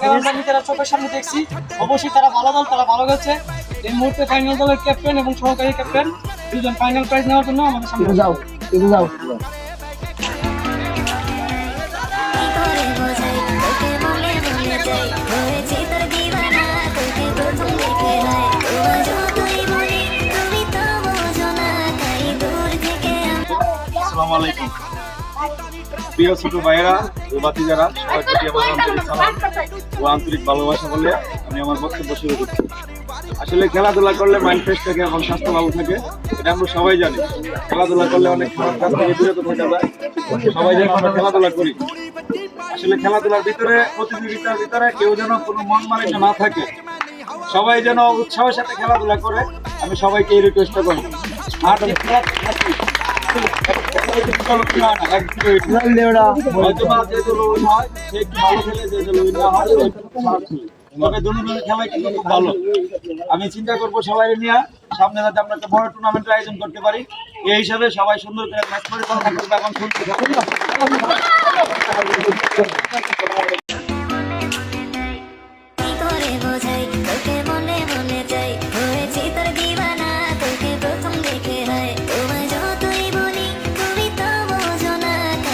আমি তারা চোখের সামনে দেখছি, অবশ্যই তারা ভালো দল, তারা ভালো গেছে। এই মুহূর্তে ফাইনাল দলের ক্যাপ্টেন এবং সহকারী ক্যাপ্টেন দুজন ফাইনাল প্রাইজ নেওয়ার জন্য আমাদের সামনে যাও। আসসালামু আলাইকুম প্রিয় ছোট ভাইয়েরা ও বাতিজারা, সবার প্রতি আমার আন্তরিক সালাম ও আন্তরিক ভালোবাসা বলে আমি আমার বক্তব্য শুরু করছি। আসলে খেলাধুলা করলে মাইন্ড ফ্রেশ থাকে এবং স্বাস্থ্য ভালো থাকে, এটা আমরা সবাই জানি। খেলাধুলা করলে অনেক খারাপ কাজ থেকে বিরত থাকা যায়, সবাই যেন আমরা খেলাধুলা করি। আসলে খেলাধুলার ভিতরে, প্রতিযোগিতার ভিতরে কেউ যেন কোনো মন মালিন্য না থাকে, সবাই যেন উৎসাহের সাথে খেলাধুলা করে, আমি সবাইকে এই রিকোয়েস্ট করি। আর আমি চিন্তা করবো সবাই নিয়ে সামনে যাতে আমরা একটা বড় টুর্নামেন্টের আয়োজন করতে পারি। এই হিসাবে সবাই সুন্দর করে ম্যাচ পরিচালনা করবে এবং